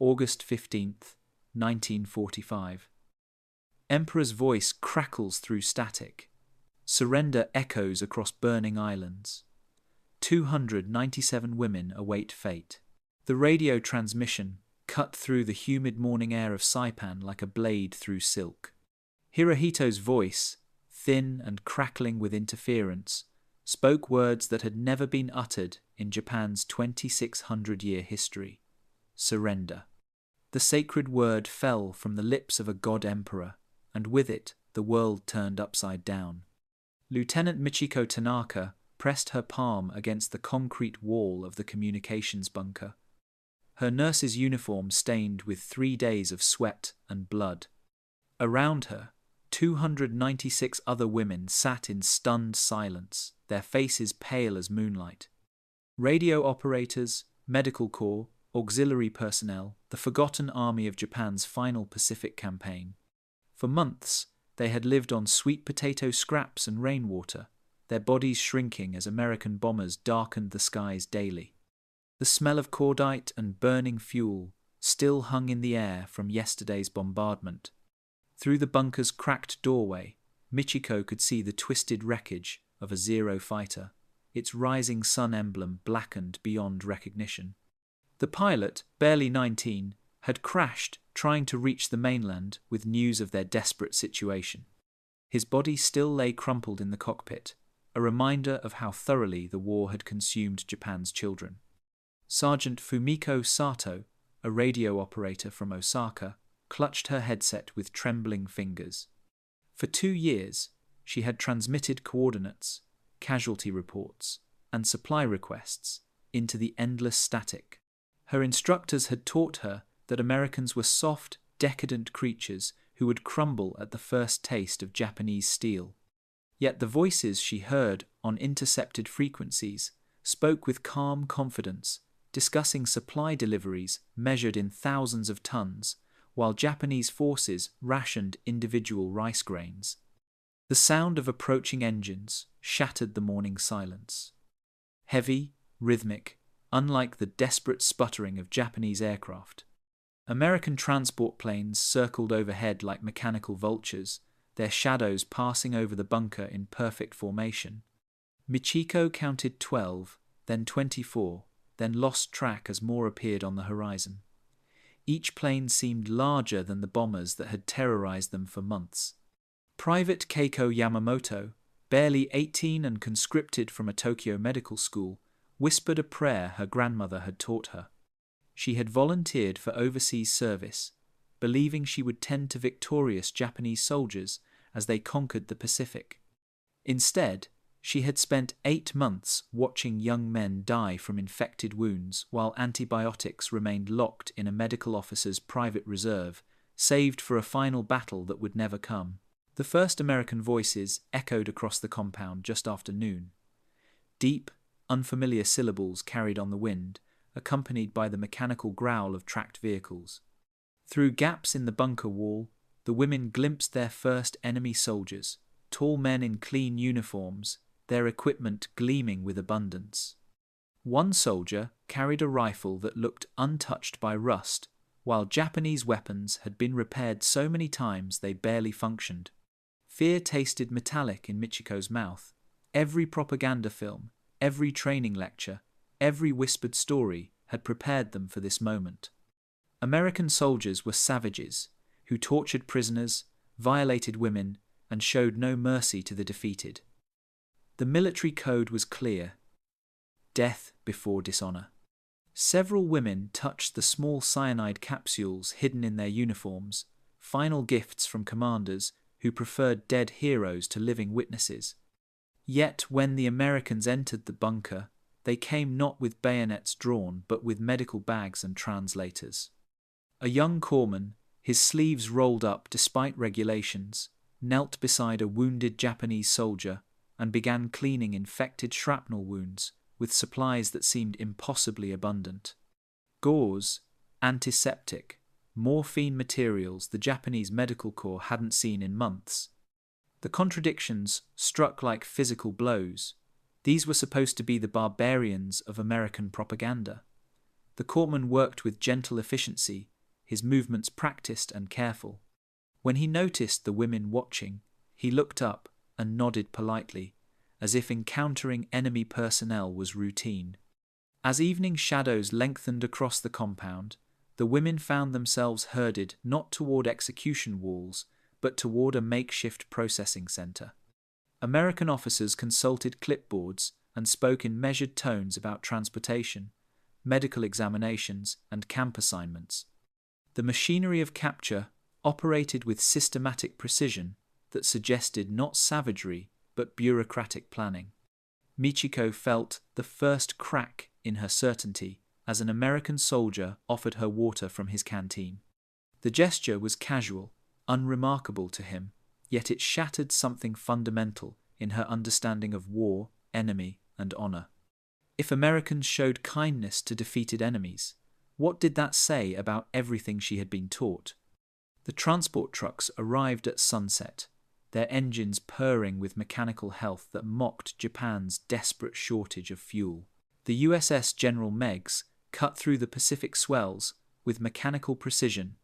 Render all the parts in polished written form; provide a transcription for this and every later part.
August 15th, 1945. Emperor's voice crackles through static. Surrender echoes across burning islands. 297 women await fate. The radio transmission cut through the humid morning air of Saipan like a blade through silk. Hirohito's voice, thin and crackling with interference, spoke words that had never been uttered in Japan's 2,600-year history. Surrender. The sacred word fell from the lips of a god-emperor, and with it the world turned upside down. Lieutenant Michiko Tanaka pressed her palm against the concrete wall of the communications bunker. Her nurse's uniform stained with 3 days of sweat and blood. Around her, 296 other women sat in stunned silence, their faces pale as moonlight. Radio operators, medical corps, auxiliary personnel, the forgotten army of Japan's final Pacific campaign. For months, they had lived on sweet potato scraps and rainwater, their bodies shrinking as American bombers darkened the skies daily. The smell of cordite and burning fuel still hung in the air from yesterday's bombardment. Through the bunker's cracked doorway, Michiko could see the twisted wreckage of a Zero fighter, its rising sun emblem blackened beyond recognition. The pilot, barely 19, had crashed trying to reach the mainland with news of their desperate situation. His body still lay crumpled in the cockpit, a reminder of how thoroughly the war had consumed Japan's children. Sergeant Fumiko Sato, a radio operator from Osaka, clutched her headset with trembling fingers. For 2 years, she had transmitted coordinates, casualty reports, and supply requests into the endless static. Her instructors had taught her that Americans were soft, decadent creatures who would crumble at the first taste of Japanese steel. Yet the voices she heard on intercepted frequencies spoke with calm confidence, discussing supply deliveries measured in thousands of tons, while Japanese forces rationed individual rice grains. The sound of approaching engines shattered the morning silence. Heavy, rhythmic, unlike the desperate sputtering of Japanese aircraft. American transport planes circled overhead like mechanical vultures, their shadows passing over the bunker in perfect formation. Michiko counted 12, then 24, then lost track as more appeared on the horizon. Each plane seemed larger than the bombers that had terrorized them for months. Private Keiko Yamamoto, barely 18 and conscripted from a Tokyo medical school, whispered a prayer her grandmother had taught her. She had volunteered for overseas service, believing she would tend to victorious Japanese soldiers as they conquered the Pacific. Instead, she had spent 8 months watching young men die from infected wounds while antibiotics remained locked in a medical officer's private reserve, saved for a final battle that would never come. The first American voices echoed across the compound just after noon. Deep, unfamiliar syllables carried on the wind, accompanied by the mechanical growl of tracked vehicles. Through gaps in the bunker wall, the women glimpsed their first enemy soldiers, tall men in clean uniforms, their equipment gleaming with abundance. One soldier carried a rifle that looked untouched by rust, while Japanese weapons had been repaired so many times they barely functioned. Fear tasted metallic in Michiko's mouth. Every propaganda film, every training lecture, every whispered story had prepared them for this moment. American soldiers were savages who tortured prisoners, violated women, and showed no mercy to the defeated. The military code was clear: death before dishonor. Several women touched the small cyanide capsules hidden in their uniforms, final gifts from commanders who preferred dead heroes to living witnesses. Yet when the Americans entered the bunker, they came not with bayonets drawn but with medical bags and translators. A young corpsman, his sleeves rolled up despite regulations, knelt beside a wounded Japanese soldier and began cleaning infected shrapnel wounds with supplies that seemed impossibly abundant. Gauze, antiseptic, morphine materials the Japanese medical corps hadn't seen in months. The contradictions struck like physical blows. These were supposed to be the barbarians of American propaganda. The corpsman worked with gentle efficiency, his movements practiced and careful. When he noticed the women watching, he looked up and nodded politely, as if encountering enemy personnel was routine. As evening shadows lengthened across the compound, the women found themselves herded not toward execution walls, but toward a makeshift processing center. American officers consulted clipboards and spoke in measured tones about transportation, medical examinations, and camp assignments. The machinery of capture operated with systematic precision that suggested not savagery but bureaucratic planning. Michiko felt the first crack in her certainty as an American soldier offered her water from his canteen. The gesture was casual, unremarkable to him, yet it shattered something fundamental in her understanding of war, enemy, and honor. If Americans showed kindness to defeated enemies, what did that say about everything she had been taught? The transport trucks arrived at sunset, their engines purring with mechanical health that mocked Japan's desperate shortage of fuel. The USS General Meigs cut through the Pacific swells with mechanical precision,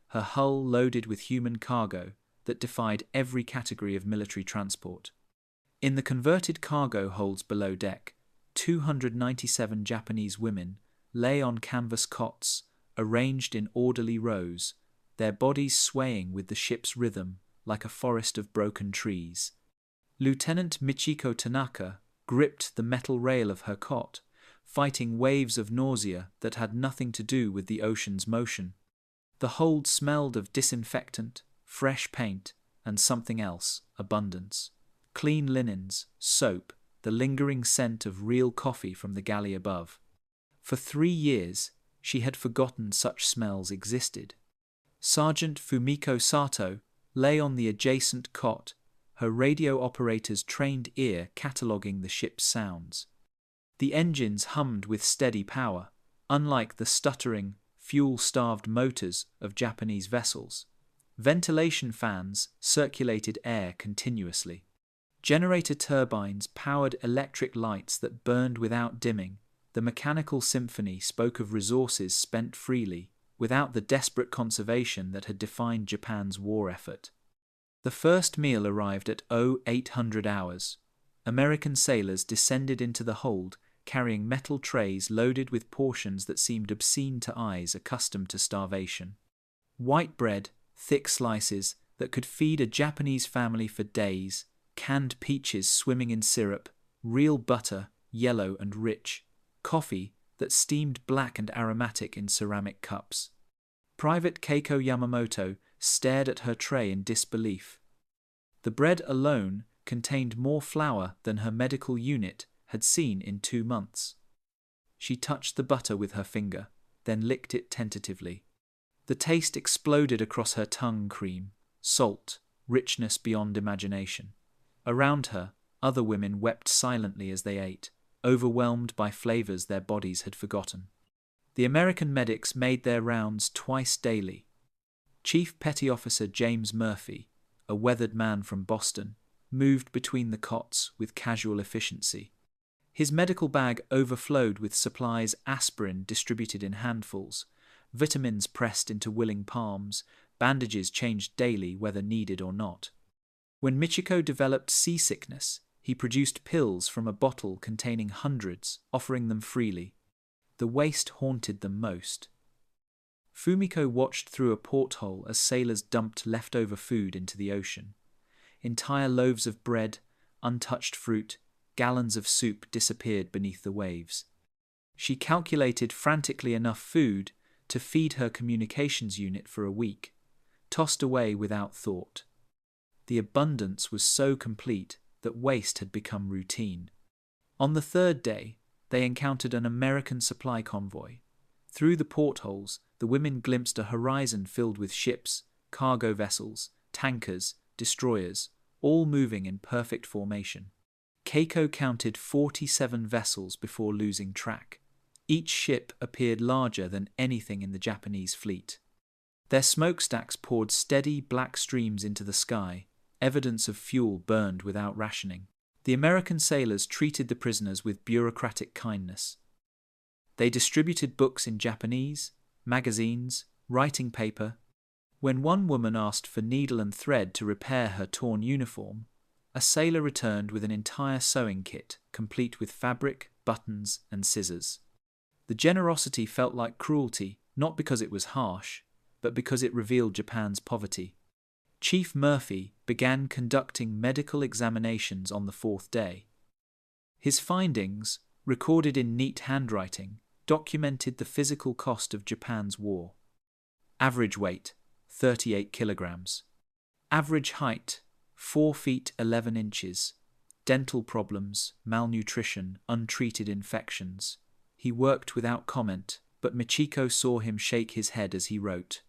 her hull loaded with human cargo that defied every category of military transport. In the converted cargo holds below deck, 297 Japanese women lay on canvas cots, arranged in orderly rows, their bodies swaying with the ship's rhythm like a forest of broken trees. Lieutenant Michiko Tanaka gripped the metal rail of her cot, fighting waves of nausea that had nothing to do with the ocean's motion. The hold smelled of disinfectant, fresh paint, and something else, abundance. Clean linens, soap, the lingering scent of real coffee from the galley above. For 3 years, she had forgotten such smells existed. Sergeant Fumiko Sato lay on the adjacent cot, her radio operator's trained ear cataloguing the ship's sounds. The engines hummed with steady power, unlike the stuttering, fuel-starved motors of Japanese vessels. Ventilation fans circulated air continuously. Generator turbines powered electric lights that burned without dimming. The mechanical symphony spoke of resources spent freely, without the desperate conservation that had defined Japan's war effort. The first meal arrived at 0800 hours. American sailors descended into the hold, carrying metal trays loaded with portions that seemed obscene to eyes accustomed to starvation. White bread, thick slices that could feed a Japanese family for days, canned peaches swimming in syrup, real butter, yellow and rich, coffee that steamed black and aromatic in ceramic cups. Private Keiko Yamamoto stared at her tray in disbelief. The bread alone contained more flour than her medical unit had seen in 2 months. She touched the butter with her finger, then licked it tentatively. The taste exploded across her tongue. Cream, salt, richness beyond imagination. Around her, other women wept silently as they ate, overwhelmed by flavors their bodies had forgotten. The American medics made their rounds twice daily. Chief Petty Officer James Murphy, a weathered man from Boston, moved between the cots with casual efficiency. His medical bag overflowed with supplies: aspirin distributed in handfuls, vitamins pressed into willing palms, bandages changed daily whether needed or not. When Michiko developed seasickness, he produced pills from a bottle containing hundreds, offering them freely. The waste haunted them most. Fumiko watched through a porthole as sailors dumped leftover food into the ocean. Entire loaves of bread, untouched fruit, gallons of soup disappeared beneath the waves. She calculated frantically enough food to feed her communications unit for a week, tossed away without thought. The abundance was so complete that waste had become routine. On the 3rd day, they encountered an American supply convoy. Through the portholes, the women glimpsed a horizon filled with ships, cargo vessels, tankers, destroyers, all moving in perfect formation. Keiko counted 47 vessels before losing track. Each ship appeared larger than anything in the Japanese fleet. Their smokestacks poured steady black streams into the sky, evidence of fuel burned without rationing. The American sailors treated the prisoners with bureaucratic kindness. They distributed books in Japanese, magazines, writing paper. When one woman asked for needle and thread to repair her torn uniform, a sailor returned with an entire sewing kit, complete with fabric, buttons, and scissors. The generosity felt like cruelty, not because it was harsh, but because it revealed Japan's poverty. Chief Murphy began conducting medical examinations on the fourth day. His findings, recorded in neat handwriting, documented the physical cost of Japan's war. Average weight, 38 kilograms. Average height, 4 feet 11 inches. Dental problems, malnutrition, untreated infections. He worked without comment, but Michiko saw him shake his head as he wrote.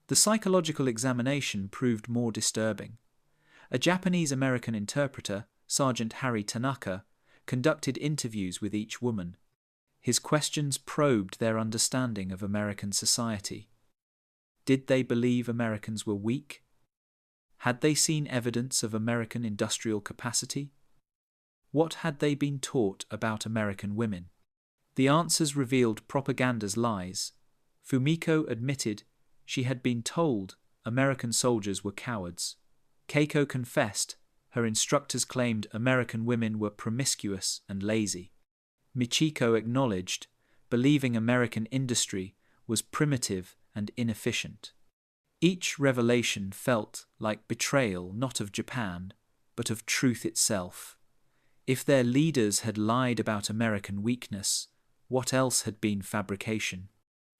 The psychological examination proved more disturbing. A Japanese-American interpreter, Sergeant Harry Tanaka, conducted interviews with each woman. His questions probed their understanding of American society. Did they believe Americans were weak? Had they seen evidence of American industrial capacity? What had they been taught about American women? The answers revealed propaganda's lies. Fumiko admitted she had been told American soldiers were cowards. Keiko confessed her instructors claimed American women were promiscuous and lazy. Michiko acknowledged believing American industry was primitive and inefficient. Each revelation felt like betrayal not of Japan, but of truth itself. If their leaders had lied about American weakness, what else had been fabrication?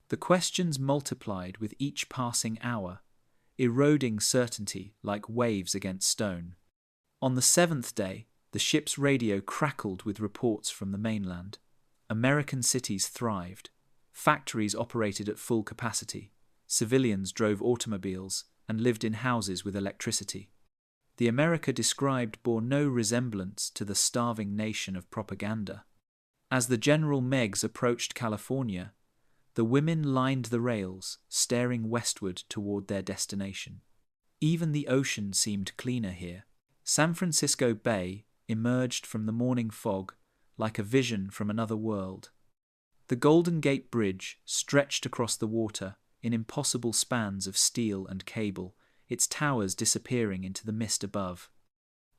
The questions multiplied with each passing hour, eroding certainty like waves against stone. On the seventh day, the ship's radio crackled with reports from the mainland. American cities thrived. Factories operated at full capacity. Civilians drove automobiles and lived in houses with electricity. The America described bore no resemblance to the starving nation of propaganda. As the General Meigs approached California, the women lined the rails, staring westward toward their destination. Even the ocean seemed cleaner here. San Francisco Bay emerged from the morning fog like a vision from another world. The Golden Gate Bridge stretched across the water in impossible spans of steel and cable, its towers disappearing into the mist above.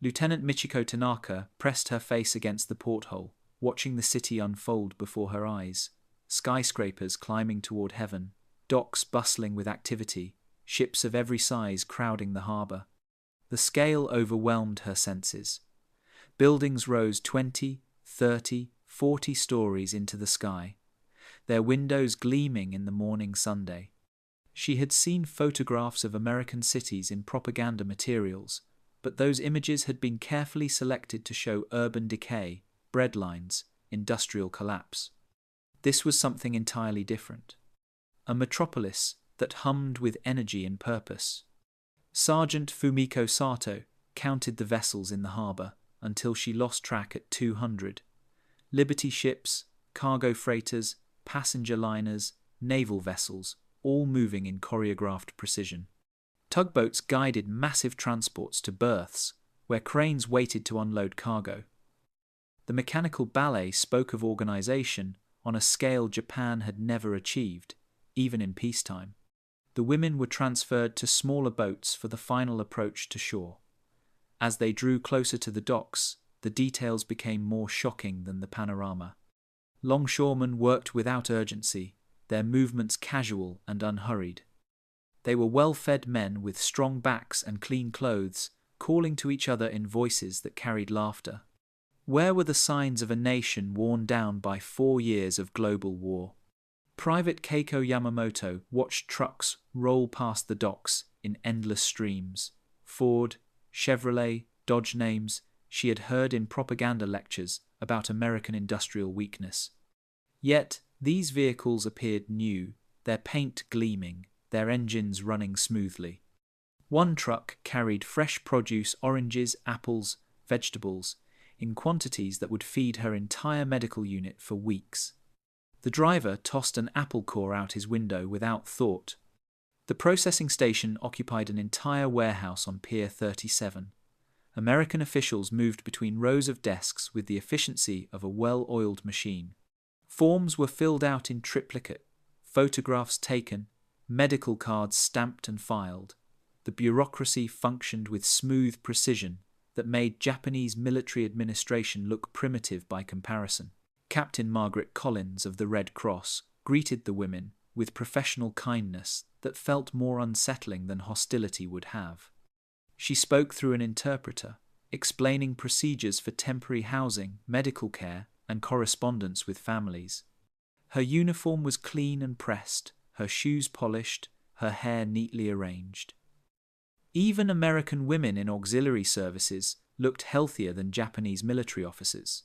Lieutenant Michiko Tanaka pressed her face against the porthole, watching the city unfold before her eyes. Skyscrapers climbing toward heaven, docks bustling with activity, ships of every size crowding the harbour. The scale overwhelmed her senses. Buildings rose 20, 30, 40 stories into the sky, their windows gleaming in the morning Sunday. She had seen photographs of American cities in propaganda materials, but those images had been carefully selected to show urban decay, breadlines, industrial collapse. This was something entirely different. A metropolis that hummed with energy and purpose. Sergeant Fumiko Sato counted the vessels in the harbour until she lost track at 200. Liberty ships, cargo freighters, passenger liners, naval vessels, all moving in choreographed precision. Tugboats guided massive transports to berths, where cranes waited to unload cargo. The mechanical ballet spoke of organisation on a scale Japan had never achieved, even in peacetime. The women were transferred to smaller boats for the final approach to shore. As they drew closer to the docks, the details became more shocking than the panorama. Longshoremen worked without urgency, their movements casual and unhurried. They were well-fed men with strong backs and clean clothes, calling to each other in voices that carried laughter. Where were the signs of a nation worn down by 4 years of global war? Private Keiko Yamamoto watched trucks roll past the docks in endless streams. Ford, Chevrolet, Dodge names she had heard in propaganda lectures about American industrial weakness. Yet these vehicles appeared new, their paint gleaming, their engines running smoothly. One truck carried fresh produce, oranges, apples, vegetables, in quantities that would feed her entire medical unit for weeks. The driver tossed an apple core out his window without thought. The processing station occupied an entire warehouse on Pier 37. American officials moved between rows of desks with the efficiency of a well-oiled machine. Forms were filled out in triplicate, photographs taken, medical cards stamped and filed. The bureaucracy functioned with smooth precision that made Japanese military administration look primitive by comparison. Captain Margaret Collins of the Red Cross greeted the women with professional kindness that felt more unsettling than hostility would have. She spoke through an interpreter, explaining procedures for temporary housing, medical care, and correspondence with families. Her uniform was clean and pressed, her shoes polished, her hair neatly arranged. Even American women in auxiliary services looked healthier than Japanese military officers.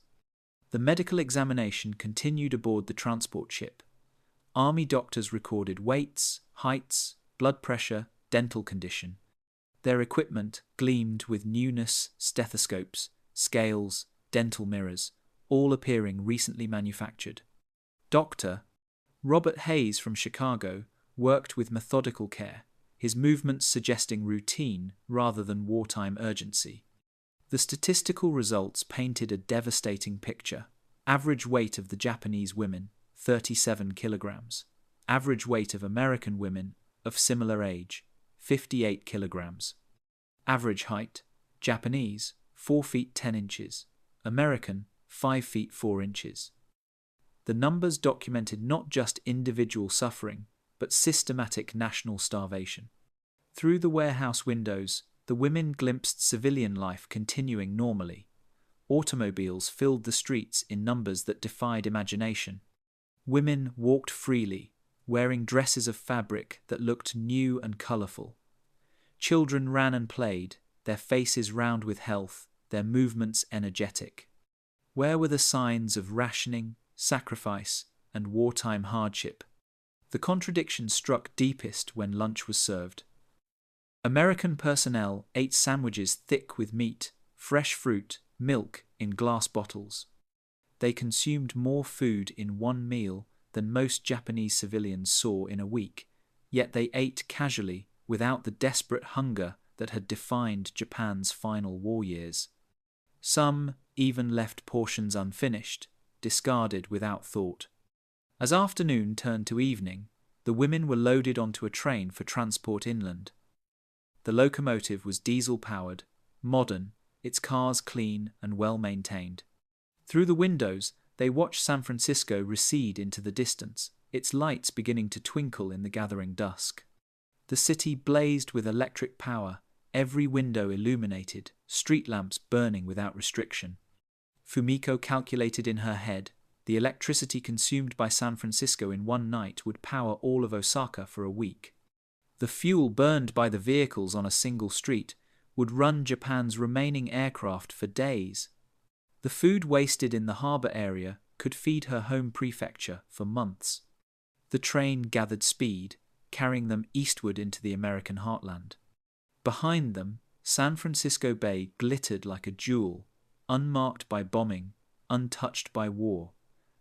The medical examination continued aboard the transport ship. Army doctors recorded weights, heights, blood pressure, dental condition. Their equipment gleamed with newness: stethoscopes, scales, dental mirrors, all appearing recently manufactured. Dr. Robert Hayes from Chicago worked with methodical care, his movements suggesting routine rather than wartime urgency. The statistical results painted a devastating picture. Average weight of the Japanese women, 37 kilograms. Average weight of American women of similar age, 58 kilograms. Average height: Japanese, 4 feet 10 inches. American, 5 feet 4 inches. The numbers documented not just individual suffering, but systematic national starvation. Through the warehouse windows, the women glimpsed civilian life continuing normally. Automobiles filled the streets in numbers that defied imagination. Women walked freely, wearing dresses of fabric that looked new and colourful. Children ran and played, their faces round with health, their movements energetic. Where were the signs of rationing, sacrifice, and wartime hardship? The contradiction struck deepest when lunch was served. American personnel ate sandwiches thick with meat, fresh fruit, milk in glass bottles. They consumed more food in one meal than most Japanese civilians saw in a week, yet they ate casually without the desperate hunger that had defined Japan's final war years. Some even left portions unfinished, discarded without thought. As afternoon turned to evening, the women were loaded onto a train for transport inland. The locomotive was diesel-powered, modern, its cars clean and well-maintained. Through the windows, they watched San Francisco recede into the distance, its lights beginning to twinkle in the gathering dusk. The city blazed with electric power, every window illuminated, street lamps burning without restriction. Fumiko calculated in her head, the electricity consumed by San Francisco in one night would power all of Osaka for a week. The fuel burned by the vehicles on a single street would run Japan's remaining aircraft for days. The food wasted in the harbour area could feed her home prefecture for months. The train gathered speed, carrying them eastward into the American heartland. Behind them, San Francisco Bay glittered like a jewel, unmarked by bombing, untouched by war,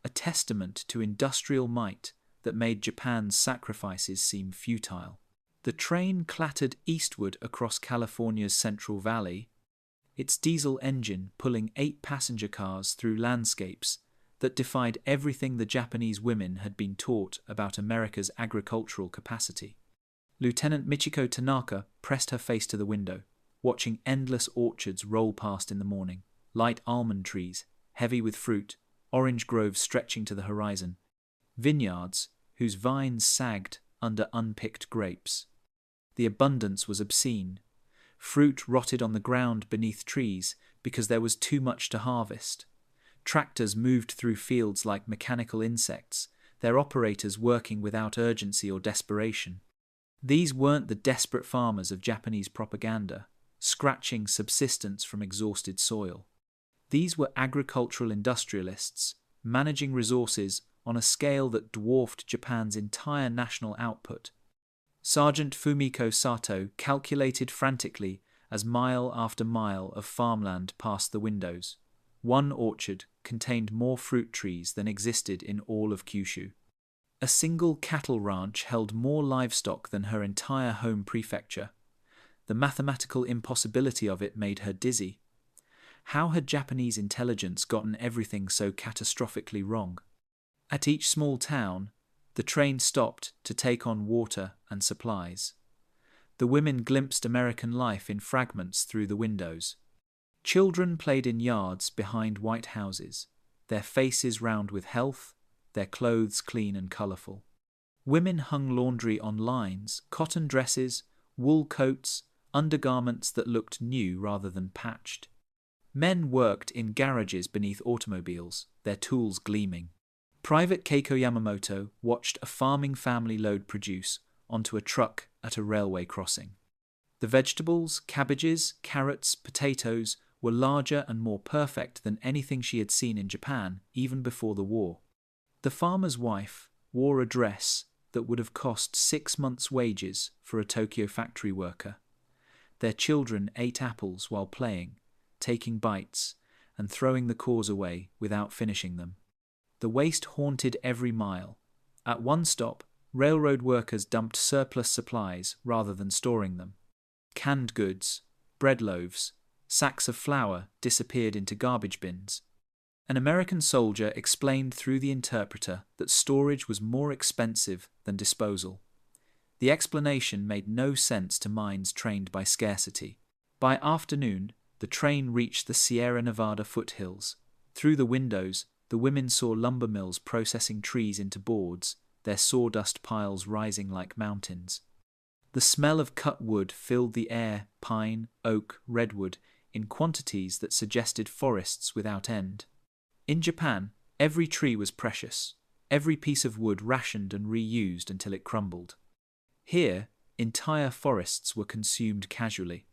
a testament to industrial might that made Japan's sacrifices seem futile. The train clattered eastward across California's Central Valley, its diesel engine pulling 8 passenger cars through landscapes that defied everything the Japanese women had been taught about America's agricultural capacity. Lieutenant Michiko Tanaka pressed her face to the window, watching endless orchards roll past in the morning, light almond trees, heavy with fruit, orange groves stretching to the horizon, vineyards whose vines sagged under unpicked grapes. The abundance was obscene. Fruit rotted on the ground beneath trees because there was too much to harvest. Tractors moved through fields like mechanical insects, their operators working without urgency or desperation. These weren't the desperate farmers of Japanese propaganda, scratching subsistence from exhausted soil. These were agricultural industrialists, managing resources on a scale that dwarfed Japan's entire national output. Sergeant Fumiko Sato calculated frantically as mile after mile of farmland passed the windows. One orchard contained more fruit trees than existed in all of Kyushu. A single cattle ranch held more livestock than her entire home prefecture. The mathematical impossibility of it made her dizzy. How had Japanese intelligence gotten everything so catastrophically wrong? At each small town, the train stopped to take on water and supplies. The women glimpsed American life in fragments through the windows. Children played in yards behind white houses, their faces round with health, their clothes clean and colourful. Women hung laundry on lines, cotton dresses, wool coats, undergarments that looked new rather than patched. Men worked in garages beneath automobiles, their tools gleaming. Private Keiko Yamamoto watched a farming family load produce onto a truck at a railway crossing. The vegetables, cabbages, carrots, potatoes were larger and more perfect than anything she had seen in Japan even before the war. The farmer's wife wore a dress that would have cost 6 months' wages for a Tokyo factory worker. Their children ate apples while playing, taking bites, and throwing the cores away without finishing them. The waste haunted every mile. At one stop, railroad workers dumped surplus supplies rather than storing them. Canned goods, bread loaves, sacks of flour disappeared into garbage bins. An American soldier explained through the interpreter that storage was more expensive than disposal. The explanation made no sense to minds trained by scarcity. By afternoon, the train reached the Sierra Nevada foothills. Through the windows, the women saw lumber mills processing trees into boards, their sawdust piles rising like mountains. The smell of cut wood filled the air, pine, oak, redwood, in quantities that suggested forests without end. In Japan, every tree was precious, every piece of wood rationed and reused until it crumbled. Here, entire forests were consumed casually.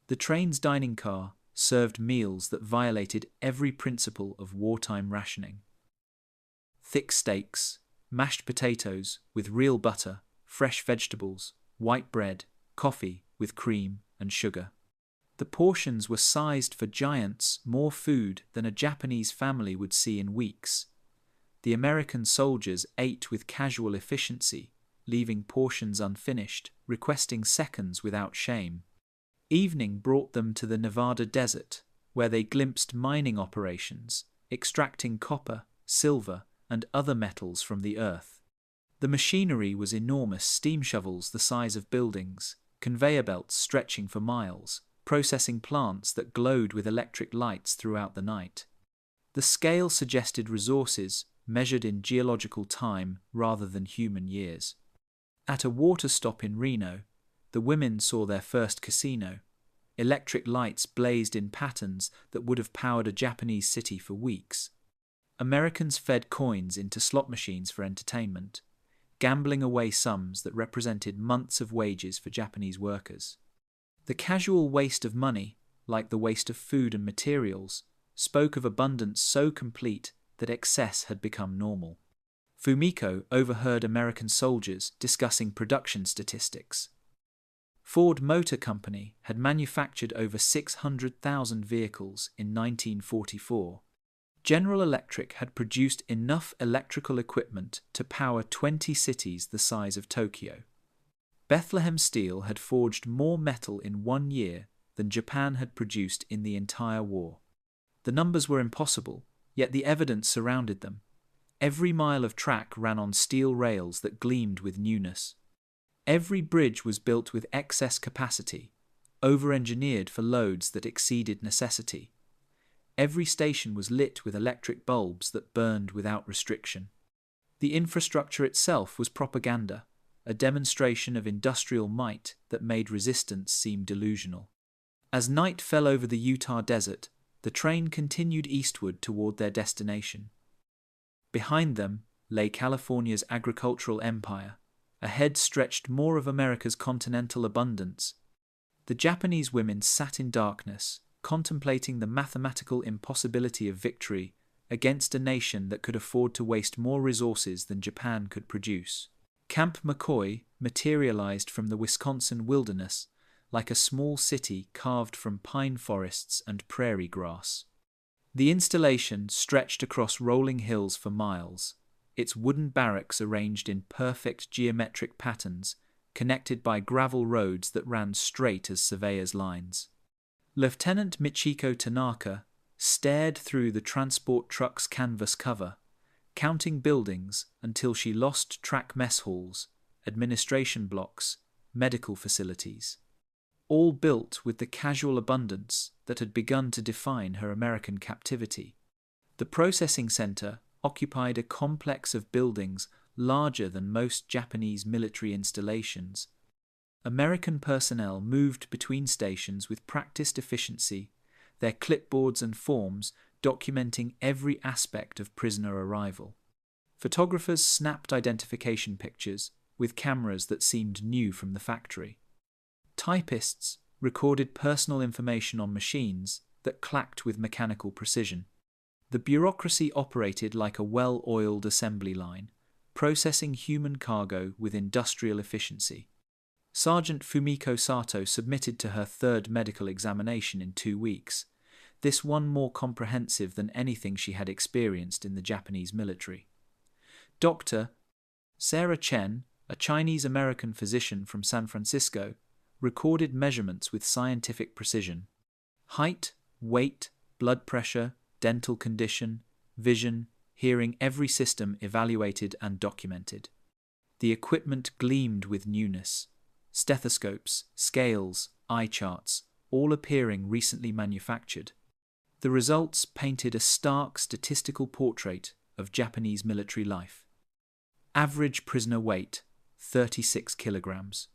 The train's dining car served meals that violated every principle of wartime rationing. Thick steaks, mashed potatoes with real butter, fresh vegetables, white bread, coffee with cream and sugar. The portions were sized for giants, more food than a Japanese family would see in weeks. The American soldiers ate with casual efficiency, leaving portions unfinished, requesting seconds without shame. Evening brought them to the Nevada desert, where they glimpsed mining operations, extracting copper, silver, and other metals from the earth. The machinery was enormous, steam shovels the size of buildings, conveyor belts stretching for miles, processing plants that glowed with electric lights throughout the night. The scale suggested resources measured in geological time rather than human years. At a water stop in Reno, the women saw their first casino. Electric lights blazed in patterns that would have powered a Japanese city for weeks. Americans fed coins into slot machines for entertainment, gambling away sums that represented months of wages for Japanese workers. The casual waste of money, like the waste of food and materials, spoke of abundance so complete that excess had become normal. Fumiko overheard American soldiers discussing production statistics. Ford Motor Company had manufactured over 600,000 vehicles in 1944. General Electric had produced enough electrical equipment to power 20 cities the size of Tokyo. Bethlehem Steel had forged more metal in 1 year than Japan had produced in the entire war. The numbers were impossible, yet the evidence surrounded them. Every mile of track ran on steel rails that gleamed with newness. Every bridge was built with excess capacity, over-engineered for loads that exceeded necessity. Every station was lit with electric bulbs that burned without restriction. The infrastructure itself was propaganda, a demonstration of industrial might that made resistance seem delusional. As night fell over the Utah desert, the train continued eastward toward their destination. Behind them lay California's agricultural empire. Ahead stretched more of America's continental abundance. The Japanese women sat in darkness, contemplating the mathematical impossibility of victory against a nation that could afford to waste more resources than Japan could produce. Camp McCoy materialized from the Wisconsin wilderness like a small city carved from pine forests and prairie grass. The installation stretched across rolling hills for miles, its wooden barracks arranged in perfect geometric patterns, connected by gravel roads that ran straight as surveyors' lines. Lieutenant Michiko Tanaka stared through the transport truck's canvas cover, counting buildings until she lost track mess halls, administration blocks, medical facilities, all built with the casual abundance that had begun to define her American captivity. The processing center occupied a complex of buildings larger than most Japanese military installations. American personnel moved between stations with practiced efficiency, their clipboards and forms documenting every aspect of prisoner arrival. Photographers snapped identification pictures with cameras that seemed new from the factory. Typists recorded personal information on machines that clacked with mechanical precision. The bureaucracy operated like a well-oiled assembly line, processing human cargo with industrial efficiency. Sergeant Fumiko Sato submitted to her third medical examination in 2 weeks, this one more comprehensive than anything she had experienced in the Japanese military. Dr. Sarah Chen, a Chinese-American physician from San Francisco, recorded measurements with scientific precision. Height, weight, blood pressure, dental condition, vision, hearing, every system evaluated and documented. The equipment gleamed with newness. Stethoscopes, scales, eye charts, all appearing recently manufactured. The results painted a stark statistical portrait of Japanese military life. Average prisoner weight, 36 kilograms.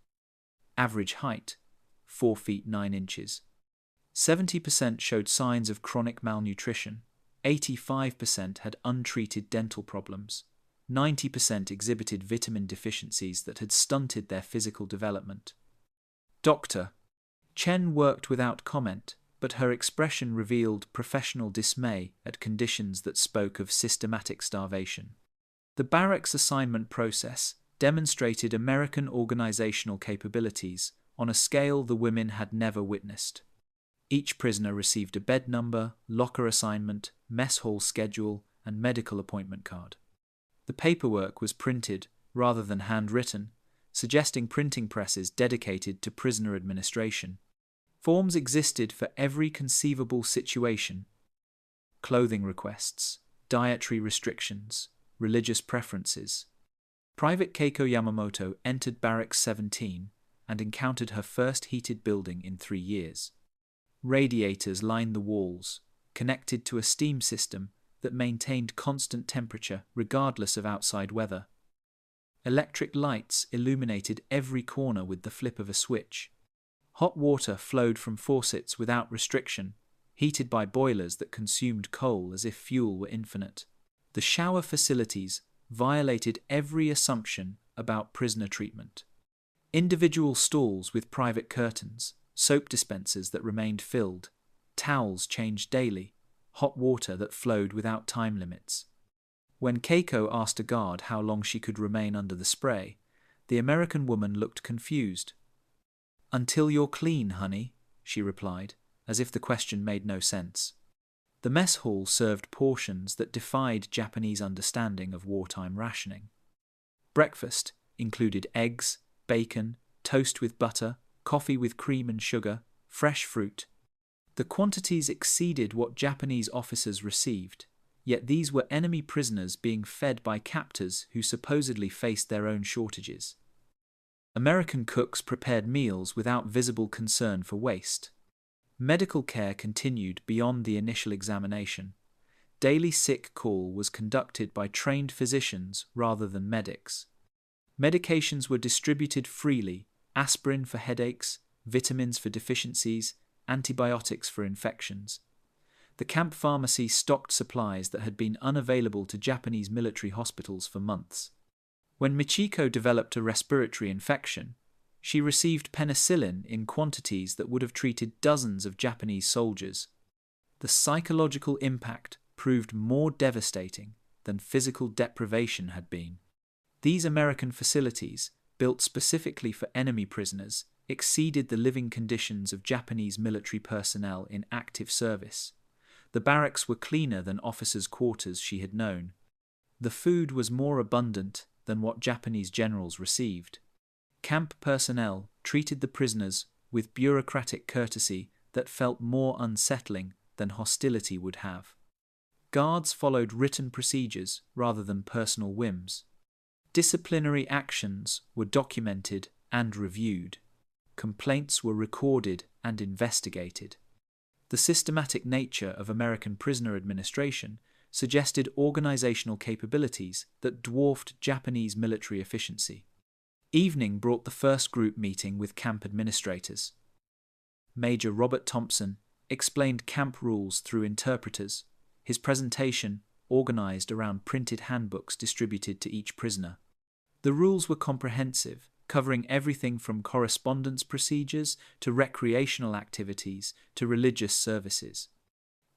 Average height, 4 feet 9 inches. 70% showed signs of chronic malnutrition. 85% had untreated dental problems. 90% exhibited vitamin deficiencies that had stunted their physical development. Dr. Chen worked without comment, but her expression revealed professional dismay at conditions that spoke of systematic starvation. The barracks assignment process demonstrated American organizational capabilities on a scale the women had never witnessed. Each prisoner received a bed number, locker assignment, mess hall schedule, and medical appointment card. The paperwork was printed rather than handwritten, suggesting printing presses dedicated to prisoner administration. Forms existed for every conceivable situation: clothing requests, dietary restrictions, religious preferences. Private Keiko Yamamoto entered Barracks 17 and encountered her first heated building in 3 years. Radiators lined the walls, connected to a steam system that maintained constant temperature regardless of outside weather. Electric lights illuminated every corner with the flip of a switch. Hot water flowed from faucets without restriction, heated by boilers that consumed coal as if fuel were infinite. The shower facilities violated every assumption about prisoner treatment. Individual stalls with private curtains, soap dispensers that remained filled, towels changed daily, hot water that flowed without time limits. When Keiko asked a guard how long she could remain under the spray, the American woman looked confused. "Until you're clean, honey," she replied, as if the question made no sense. The mess hall served portions that defied Japanese understanding of wartime rationing. Breakfast included eggs, bacon, toast with butter, coffee with cream and sugar, fresh fruit. The quantities exceeded what Japanese officers received, yet these were enemy prisoners being fed by captors who supposedly faced their own shortages. American cooks prepared meals without visible concern for waste. Medical care continued beyond the initial examination. Daily sick call was conducted by trained physicians rather than medics. Medications were distributed freely: aspirin for headaches, vitamins for deficiencies, antibiotics for infections. The camp pharmacy stocked supplies that had been unavailable to Japanese military hospitals for months. When Michiko developed a respiratory infection, she received penicillin in quantities that would have treated dozens of Japanese soldiers. The psychological impact proved more devastating than physical deprivation had been. These American facilities, built specifically for enemy prisoners, exceeded the living conditions of Japanese military personnel in active service. The barracks were cleaner than officers' quarters she had known. The food was more abundant than what Japanese generals received. Camp personnel treated the prisoners with bureaucratic courtesy that felt more unsettling than hostility would have. Guards followed written procedures rather than personal whims. Disciplinary actions were documented and reviewed. Complaints were recorded and investigated. The systematic nature of American prisoner administration suggested organizational capabilities that dwarfed Japanese military efficiency. Evening brought the first group meeting with camp administrators. Major Robert Thompson explained camp rules through interpreters, his presentation organized around printed handbooks distributed to each prisoner. The rules were comprehensive, covering everything from correspondence procedures to recreational activities to religious services.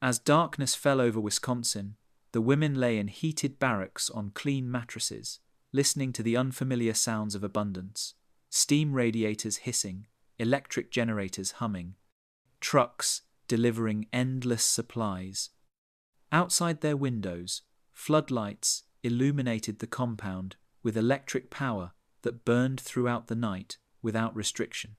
As darkness fell over Wisconsin, the women lay in heated barracks on clean mattresses, listening to the unfamiliar sounds of abundance: steam radiators hissing, electric generators humming, trucks delivering endless supplies. Outside their windows, floodlights illuminated the compound with electric power that burned throughout the night without restriction.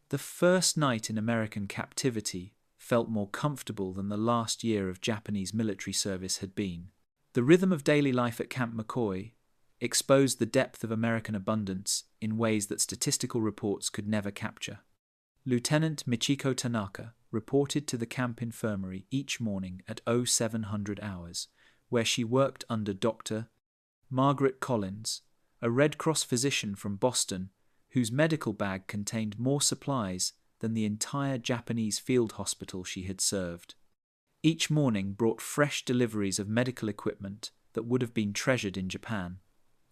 The first night in American captivity felt more comfortable than the last year of Japanese military service had been. The rhythm of daily life at Camp McCoy exposed the depth of American abundance in ways that statistical reports could never capture. Lieutenant Michiko Tanaka reported to the camp infirmary each morning at 0700 hours, where she worked under Dr. Margaret Collins, a Red Cross physician from Boston, whose medical bag contained more supplies than the entire Japanese field hospital she had served. Each morning brought fresh deliveries of medical equipment that would have been treasured in Japan.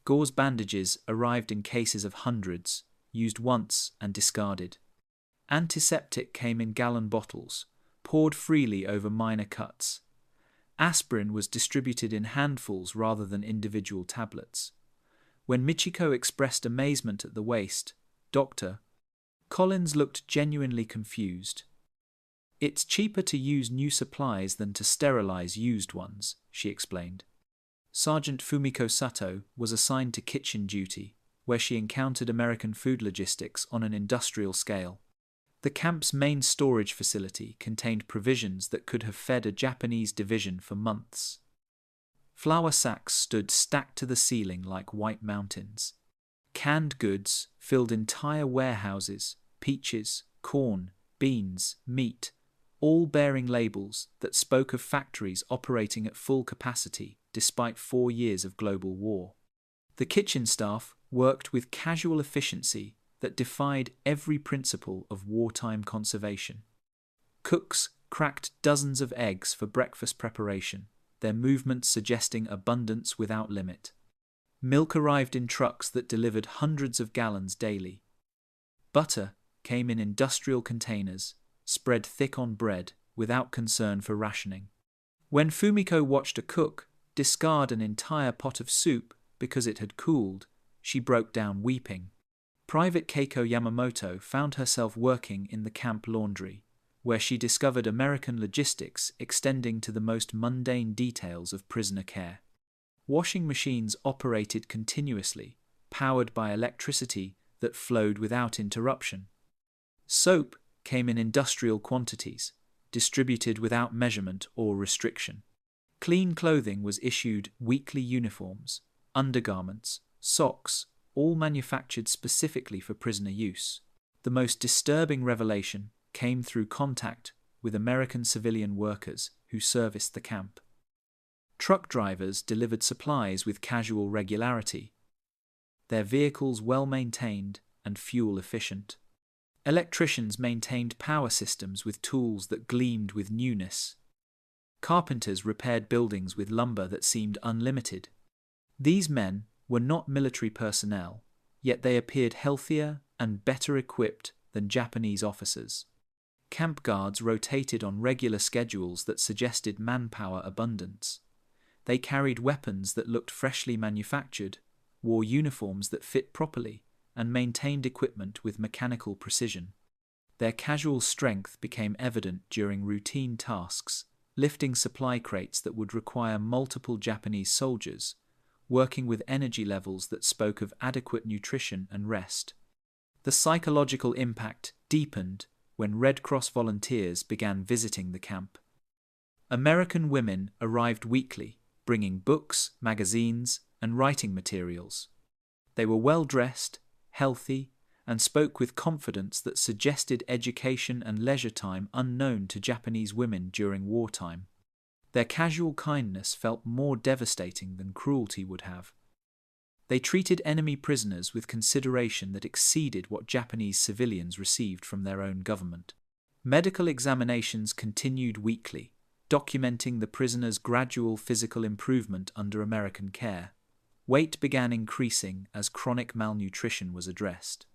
Gauze bandages arrived in cases of hundreds, used once and discarded. Antiseptic came in gallon bottles, poured freely over minor cuts. Aspirin was distributed in handfuls rather than individual tablets. When Michiko expressed amazement at the waste, Dr. Collins looked genuinely confused. "It's cheaper to use new supplies than to sterilize used ones," she explained. Sergeant Fumiko Sato was assigned to kitchen duty, where she encountered American food logistics on an industrial scale. The camp's main storage facility contained provisions that could have fed a Japanese division for months. Flour sacks stood stacked to the ceiling like white mountains. Canned goods filled entire warehouses: peaches, corn, beans, meat, all bearing labels that spoke of factories operating at full capacity despite 4 years of global war. The kitchen staff worked with casual efficiency that defied every principle of wartime conservation. Cooks cracked dozens of eggs for breakfast preparation, their movements suggesting abundance without limit. Milk arrived in trucks that delivered hundreds of gallons daily. Butter came in industrial containers, spread thick on bread without concern for rationing. When Fumiko watched a cook discard an entire pot of soup because it had cooled, she broke down weeping. Private Keiko Yamamoto found herself working in the camp laundry, where she discovered American logistics extending to the most mundane details of prisoner care. Washing machines operated continuously, powered by electricity that flowed without interruption. Soap came in industrial quantities, distributed without measurement or restriction. Clean clothing was issued: weekly uniforms, undergarments, socks, all manufactured specifically for prisoner use. The most disturbing revelation came through contact with American civilian workers who serviced the camp. Truck drivers delivered supplies with casual regularity, their vehicles well maintained and fuel efficient. Electricians maintained power systems with tools that gleamed with newness. Carpenters repaired buildings with lumber that seemed unlimited. These men were not military personnel, yet they appeared healthier and better equipped than Japanese officers. Camp guards rotated on regular schedules that suggested manpower abundance. They carried weapons that looked freshly manufactured, wore uniforms that fit properly, and maintained equipment with mechanical precision. Their casual strength became evident during routine tasks, lifting supply crates that would require multiple Japanese soldiers, working with energy levels that spoke of adequate nutrition and rest. The psychological impact deepened when Red Cross volunteers began visiting the camp. American women arrived weekly, bringing books, magazines, and writing materials. They were well-dressed, healthy, and spoke with confidence that suggested education and leisure time unknown to Japanese women during wartime. Their casual kindness felt more devastating than cruelty would have. They treated enemy prisoners with consideration that exceeded what Japanese civilians received from their own government. Medical examinations continued weekly, documenting the prisoners' gradual physical improvement under American care. Weight began increasing as chronic malnutrition was addressed.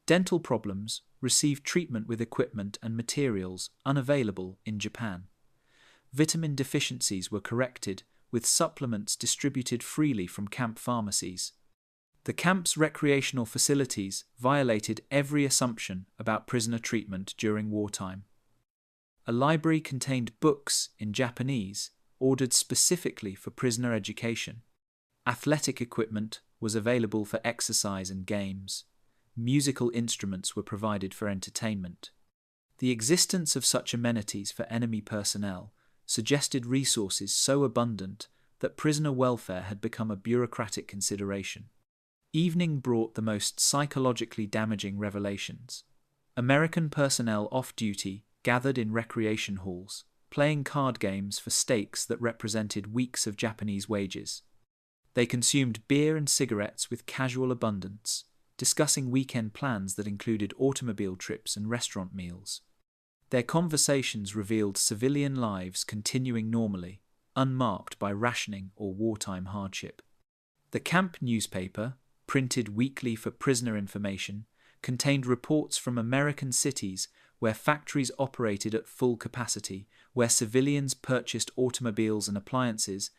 Dental problems received treatment with equipment and materials unavailable in Japan. Vitamin deficiencies were corrected with supplements distributed freely from camp pharmacies. The camp's recreational facilities violated every assumption about prisoner treatment during wartime. A library contained books in Japanese, ordered specifically for prisoner education. Athletic equipment was available for exercise and games. Musical instruments were provided for entertainment. The existence of such amenities for enemy personnel suggested resources so abundant that prisoner welfare had become a bureaucratic consideration. Evening brought the most psychologically damaging revelations. American personnel off-duty gathered in recreation halls, playing card games for stakes that represented weeks of Japanese wages. They consumed beer and cigarettes with casual abundance, discussing weekend plans that included automobile trips and restaurant meals. Their conversations revealed civilian lives continuing normally, unmarked by rationing or wartime hardship. The camp newspaper, printed weekly for prisoner information, contained reports from American cities where factories operated at full capacity, where civilians purchased automobiles and appliances,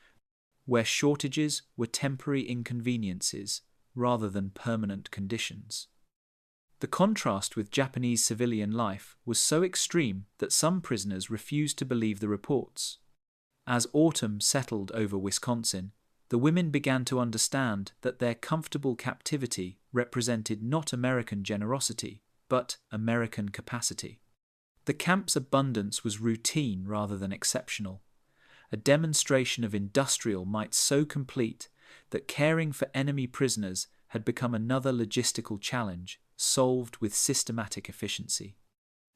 where shortages were temporary inconveniences rather than permanent conditions. The contrast with Japanese civilian life was so extreme that some prisoners refused to believe the reports. As autumn settled over Wisconsin, the women began to understand that their comfortable captivity represented not American generosity, but American capacity. The camp's abundance was routine rather than exceptional, a demonstration of industrial might so complete that caring for enemy prisoners had become another logistical challenge, solved with systematic efficiency.